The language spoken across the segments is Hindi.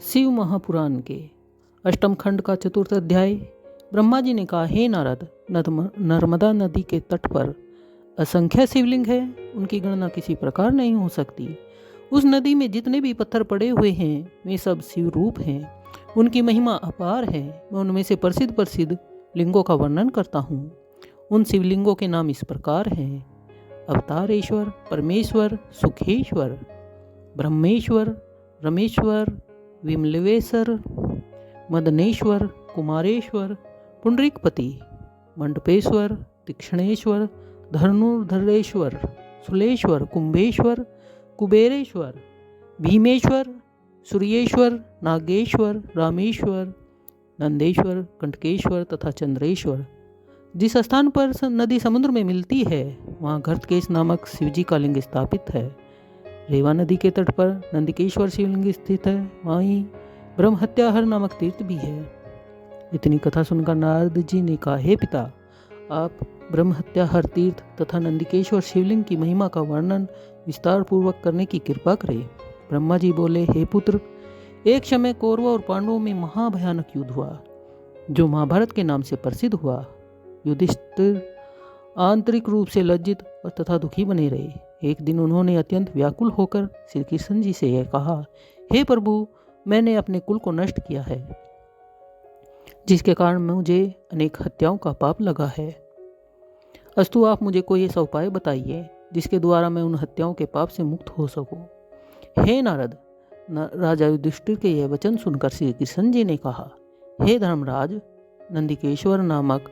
शिव महापुराण के अष्टम खंड का चतुर्थ अध्याय। ब्रह्मा जी ने कहा, हे नारद, नर्मदा नदी के तट पर असंख्य शिवलिंग है, उनकी गणना किसी प्रकार नहीं हो सकती। उस नदी में जितने भी पत्थर पड़े हुए हैं वे सब शिव रूप हैं, उनकी महिमा अपार है। मैं उनमें से प्रसिद्ध प्रसिद्ध लिंगों का वर्णन करता हूँ। उन शिवलिंगों के नाम इस प्रकार हैं: अवतारेश्वर, परमेश्वर, सुखेश्वर, ब्रह्मेश्वर, रमेश्वर, विमलवेश्वर, मदनेश्वर, कुमारेश्वर, पुंडरीकपति, मंडपेश्वर, तीक्ष्णेश्वर, धनुर्धरेश्वर, सुलेश्वर, कुंभेश्वर, कुबेरेश्वर, भीमेश्वर, सूर्येश्वर, नागेश्वर, रामेश्वर, नंदेश्वर, कंटकेश्वर तथा चंद्रेश्वर। जिस स्थान पर नदी समुद्र में मिलती है वहाँ घृतकेश नामक शिवजी का लिंग स्थापित है। रेवा नदी के तट पर नंदिकेश्वर शिवलिंग स्थित है, वहीं ब्रह्महत्याहर नामक तीर्थ भी है। इतनी कथा सुनकर नारद जी ने कहा, हे पिता, आप ब्रह्महत्याहर तीर्थ तथा नंदिकेश्वर शिवलिंग की महिमा का वर्णन विस्तार पूर्वक करने की कृपा करें। ब्रह्मा जी बोले, हे पुत्र, एक समय कौरवों और पांडवों में महाभयानक युद्ध हुआ जो महाभारत के नाम से प्रसिद्ध हुआ। युधिष्ठिर आंतरिक रूप से लज्जित और तथा दुखी बने रहे। एक दिन उन्होंने अत्यंत व्याकुल होकर श्री कृष्ण जी से यह कहा, हे प्रभु, मैंने अपने कुल को नष्ट किया है, जिसके कारण मुझे अनेक हत्याओं का पाप लगा है। अस्तु, आप मुझे कोई ऐसा उपाय बताइए जिसके द्वारा मैं उन हत्याओं के पाप से मुक्त हो सकूं। हे नारद, राजा युधिष्ठिर के यह वचन सुनकर श्री कृष्ण जी ने कहा, हे धर्मराज, नंदिकेश्वर नामक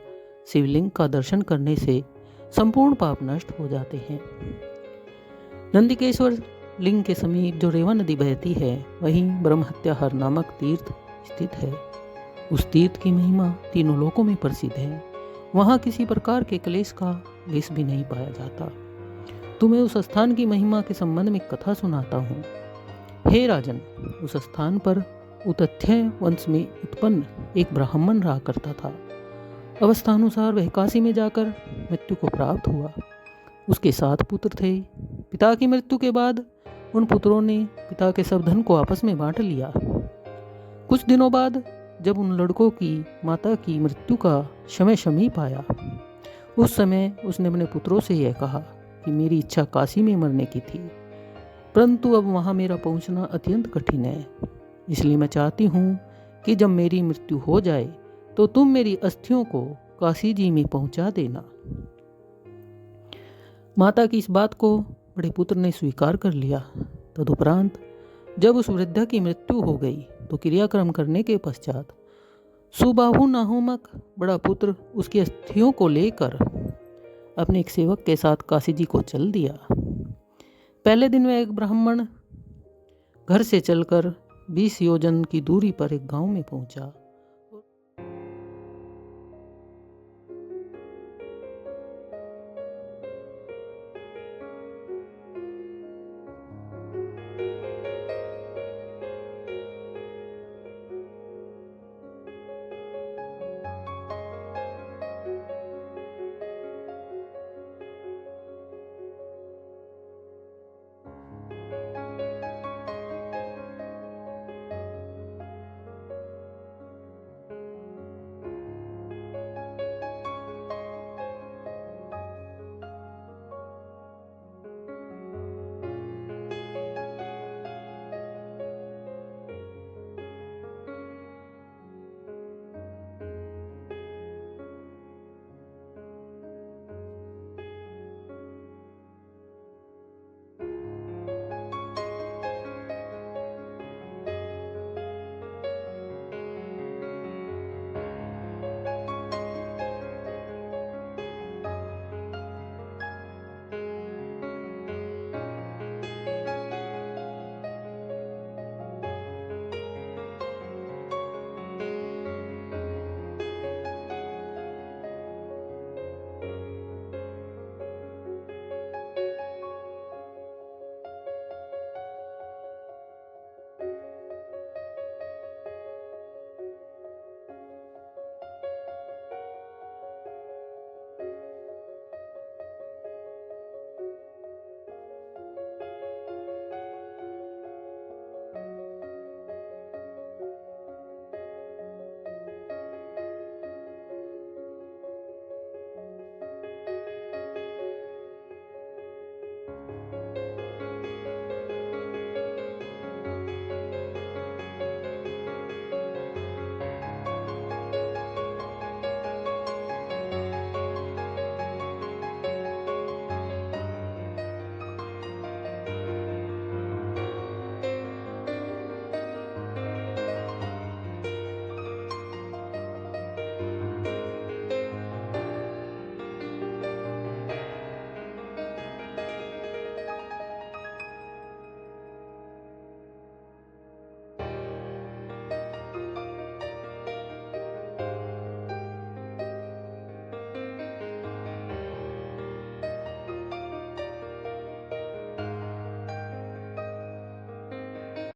शिवलिंग का दर्शन करने से संपूर्ण पाप नष्ट हो जाते हैं। नंदिकेश्वर लिंग के समीप जो रेवा नदी बहती है वहीं ब्रह्महत्याहर नामक तीर्थ स्थित है। उस तीर्थ की महिमा तीनों लोकों में प्रसिद्ध है। वहाँ किसी प्रकार के क्लेश का लेश भी नहीं पाया जाता। तुम्हें उस स्थान की महिमा के संबंध में कथा सुनाता हूँ। हे राजन, उस स्थान पर उतथ्य वंश में उत्पन्न एक ब्राह्मण रहा करता था। अवस्थानुसार वह काशी में जाकर मृत्यु को प्राप्त हुआ। उसके 7 पुत्र थे। पिता की मृत्यु के बाद उन पुत्रों ने पिता के सब धन को आपस में बांट लिया। कुछ दिनों बाद जब उन लड़कों की माता की मृत्यु का समय समीप आया, उस समय उसने अपने पुत्रों से यह कहा कि मेरी इच्छा काशी में मरने की थी, परंतु अब वहाँ मेरा पहुँचना अत्यंत कठिन है। इसलिए मैं चाहती हूँ कि जब मेरी मृत्यु हो जाए तो तुम मेरी अस्थियों को काशी जी में पहुँचा देना। माता की इस बात को बड़े पुत्र ने स्वीकार कर लिया। तदुपरांत जब उस वृद्धा की मृत्यु हो गई तो क्रियाक्रम करने के पश्चात सुबाहु नामक बड़ा पुत्र उसकी अस्थियों को लेकर अपने एक सेवक के साथ काशी जी को चल दिया। पहले दिन वह एक ब्राह्मण घर से चलकर 20 योजन की दूरी पर एक गांव में पहुंचा।